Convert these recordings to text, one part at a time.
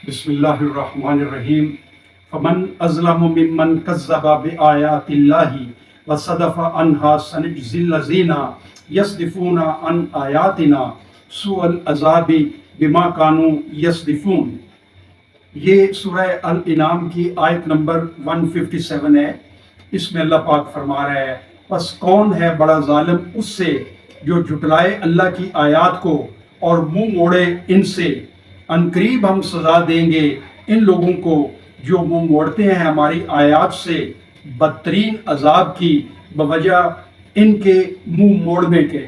بسم اللہ الرحمن الرحیم فمن اظلم ممن کذب بآیات اللہ وصدف عنہا سنجزی الذین یصدفون عن آیاتنا سوء العذاب بما کانوا یصدفون۔ یہ سورہ الانعام کی آیت نمبر 157 ہے۔ اس میں اللہ پاک فرما رہا ہے پس کون ہے بڑا ظالم اس سے جو جھٹلائے اللہ کی آیات کو اور منہ موڑے ان سے۔ عنقریب ہم سزا دیں گے ان لوگوں کو جو منہ موڑتے ہیں ہماری آیات سے بدترین عذاب کی بوجہ ان کے منہ موڑنے کے۔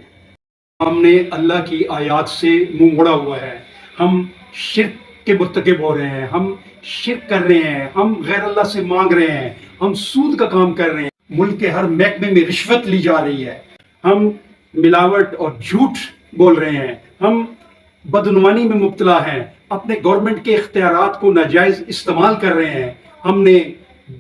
ہم نے اللہ کی آیات سے منہ موڑا ہوا ہے، ہم شرک کے مرتکب ہو رہے ہیں، ہم شرک کر رہے ہیں، ہم غیر اللہ سے مانگ رہے ہیں، ہم سود کا کام کر رہے ہیں، ملک کے ہر محکمے میں رشوت لی جا رہی ہے، ہم ملاوٹ اور جھوٹ بول رہے ہیں، ہم بدعنوانی میں مبتلا ہیں، اپنے گورنمنٹ کے اختیارات کو ناجائز استعمال کر رہے ہیں، ہم نے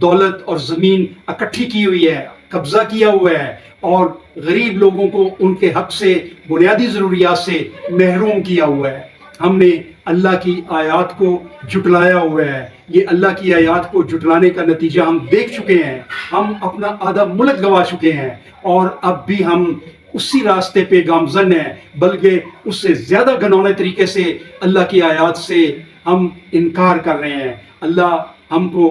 دولت اور زمین اکٹھی کی ہوئی ہے، قبضہ کیا ہوا ہے اور غریب لوگوں کو ان کے حق سے، بنیادی ضروریات سے محروم کیا ہوا ہے۔ ہم نے اللہ کی آیات کو جھٹلایا ہوا ہے۔ یہ اللہ کی آیات کو جھٹلانے کا نتیجہ ہم دیکھ چکے ہیں، ہم اپنا آدھا ملک گنوا چکے ہیں اور اب بھی ہم اسی راستے پہ گامزن ہیں، بلکہ اس سے زیادہ گھنونے طریقے سے اللہ کی آیات سے ہم انکار کر رہے ہیں۔ اللہ ہم کو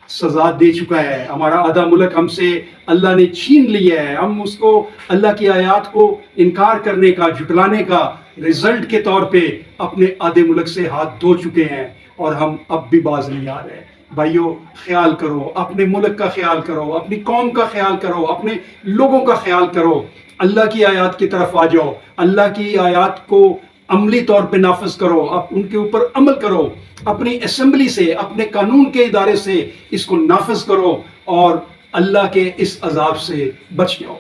سزا دے چکا ہے، ہمارا آدھا ملک ہم سے اللہ نے چھین لیا ہے، ہم اس کو اللہ کی آیات کو انکار کرنے کا، جھٹلانے کا رزلٹ کے طور پہ اپنے آدھے ملک سے ہاتھ دھو چکے ہیں اور ہم اب بھی باز نہیں آ رہے۔ بھائیو، خیال کرو، اپنے ملک کا خیال کرو، اپنی قوم کا خیال کرو، اپنے لوگوں کا خیال کرو، اللہ کی آیات کی طرف آ جاؤ، اللہ کی آیات کو عملی طور پہ نافذ کرو، ان کے اوپر عمل کرو، اپنی اسمبلی سے، اپنے قانون کے ادارے سے اس کو نافذ کرو اور اللہ کے اس عذاب سے بچ جاؤ۔